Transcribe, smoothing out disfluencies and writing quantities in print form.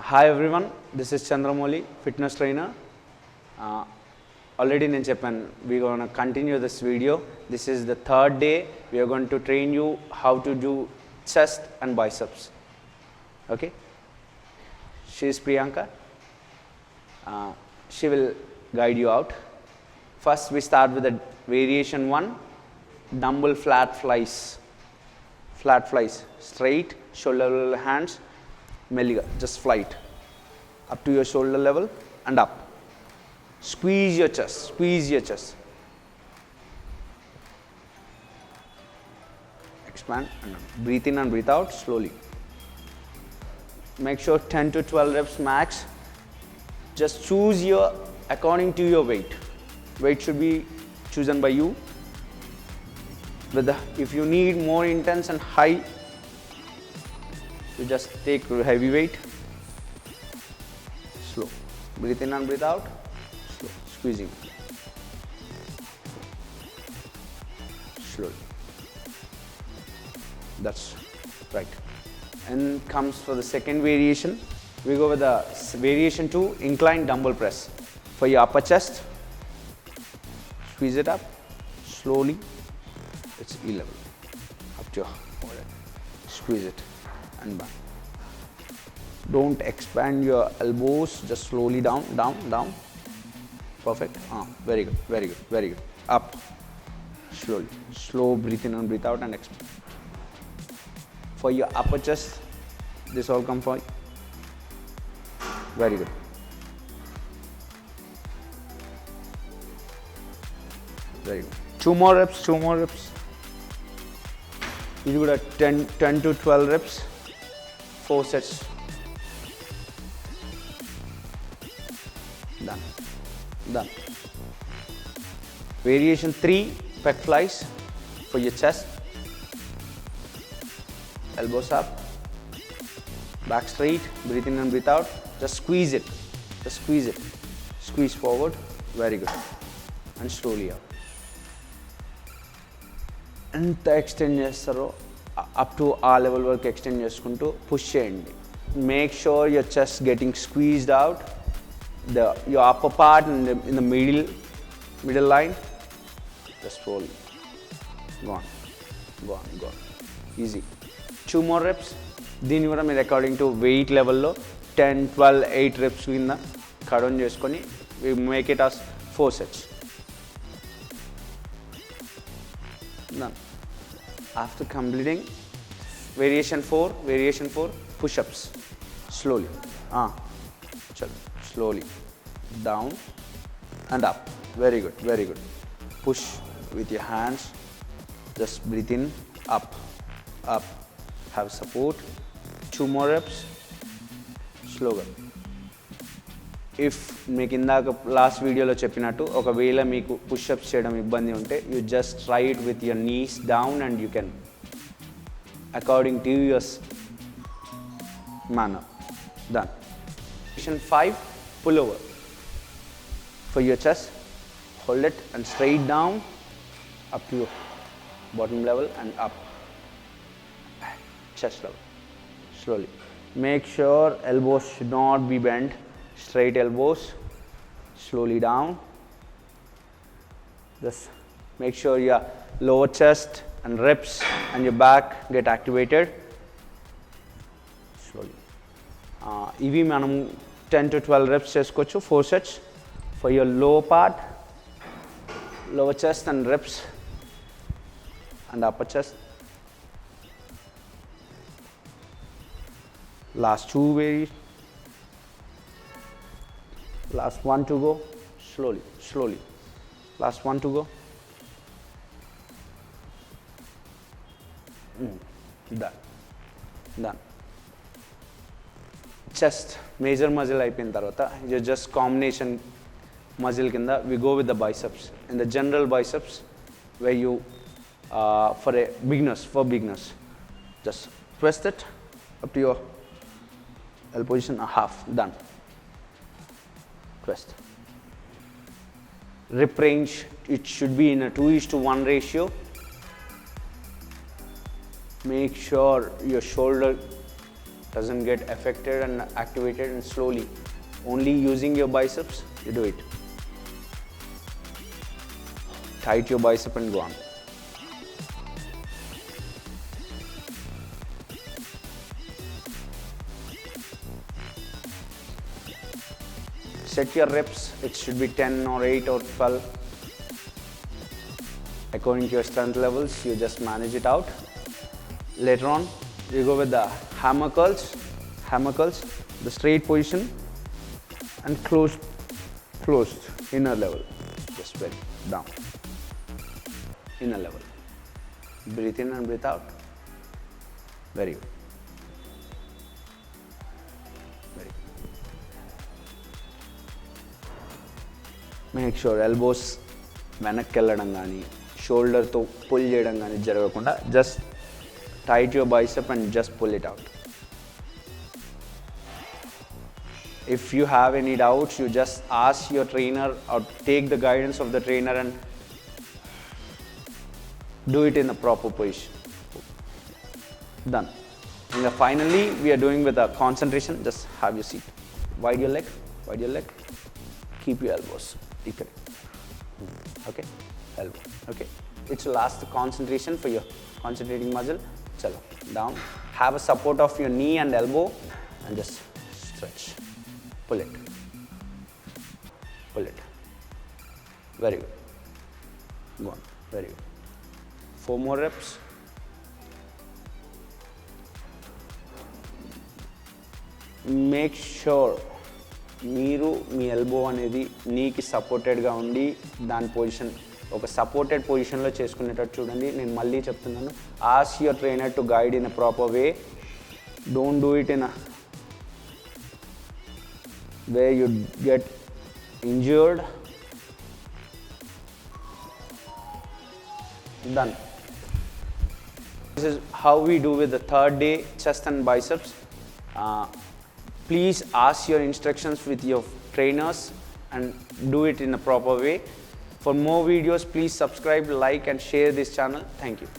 Hi everyone, this is Chandramoli, fitness trainer. Already in Japan, we're going to continue this video. This is the third day. We are going to train you how to do chest and biceps. Okay? She is Priyanka. She will guide you out. First, we start with the variation 1, dumbbell flat flies. Flat flies, straight, shoulder level hands, melliga, just flight up to your shoulder level and up. Squeeze your chest, squeeze your chest. Expand and up. Breathe in and breathe out slowly. Make sure 10 to 12 reps max. Just choose your according to your weight. Weight should be chosen by you. If you need more intense and high, you just take heavy weight. Slow. Breathe in and breathe out. Slow. Squeezing. Slowly. That's right. And comes for the second variation. We go with the variation 2, incline dumbbell press. For your upper chest, squeeze it up slowly. It's E-level. Up to your forehead. Squeeze it and back. Don't expand your elbows, just slowly down, down, down. Perfect. Very good, very good, very good. Up. Slowly. Slow breathe in and breathe out and expand. For your upper chest, this all come for you. Very good. Very good. 2 more reps, 2 more reps. You do that 10 to 12 reps, 4 sets. Done. Done. Variation 3, pec flies for your chest. Elbows up, back straight, breathe in and breathe out. Just squeeze it. Just squeeze it. Squeeze forward. Very good. And slowly out. ఎంత extend చేస్తారో up to ఆ level వరకు extend చేసుకుంటూ push చేయండి. Make sure your chest getting squeezed out, your upper part in the middle line. Just roll. Gone. Easy. 2 more reps. దీన్ని కూడా మీరు according to wait లెవెల్లో 10, 12, 8 reps కింద కడౌన్ చేసుకొని we make it as 4 sets. Done. After completing variation 4, push-ups. Slowly. Slowly. Down and up. Very good, very good. Push with your hands. Just breathe in, up, up. Have support. 2 more reps. Slower. If మీకు ఇందాక last వీడియోలో చెప్పినట్టు ఒకవేళ మీకు push-ups చేయడం ఇబ్బంది ఉంటే you just try it with your knees down and you can according to your manner. Done. Variation 5, pull over. For your chest, hold it and straight down up to your bottom level and up. Chest level. Slowly. Make sure elbows should not be bent. Straight elbows. Slowly down. Just make sure your lower chest and ribs and your back get activated. Slowly. ఇవి మనం 10 to 12 reps చేసుకోవచ్చు, 4 sets. For your lower part, lower chest and ribs and upper chest. Last 2 varies. Last 1 to go. Slowly. Last 1 to go. Done. Chest, major muscle అయిపోయిన తర్వాత just combination muscle కింద we go with the biceps. In the general biceps where you for beginners just twist it up to your L position, half. Done. Twist. Rip range, it should be in a 2:1 ratio. Make sure your shoulder doesn't get affected and activated, and slowly, only using your biceps, you do it. Tight your bicep and go on. Set your reps, it should be 10 or 8 or 12. According to your strength levels, you just manage it out. Later on, you go with the hammer curls, the straight position and closed, inner level. Just very down, inner level. Breathe in and breathe out. Very good. Very good. Make sure elbows వెనక్కి వెళ్ళడం కానీ షోల్డర్తో pull చేయడం కానీ జరగకుండా just tight your bicep and just pull it out. If you have any doubts, you just ask your trainer or take the guidance of the trainer and do it in the proper position. Done. And finally, we are doing with a concentration. Just have your seat. Wide your leg. Keep your elbows. Okay? Elbow. Okay? It's last concentration for your concentrating muscle. Chalo. Down. Have a support of your knee and elbow and just stretch. Pull it. Very good. Go on. Very good. 4 more reps. Make sure మీరు మీ elbow అనేది నీకి సపోర్టెడ్గా ఉండి దాని position ఒక supported పొజిషన్లో చేసుకునేటట్టు చూడండి. నేను మళ్ళీ చెప్తున్నాను, ask your trainer to guide in a proper way. Don't do it in a way you get injured. Done. This is how we do with the third day chest and biceps. Please ask your instructions with your trainers and do it in a proper way. For more videos, please subscribe, like and share this channel. Thank you.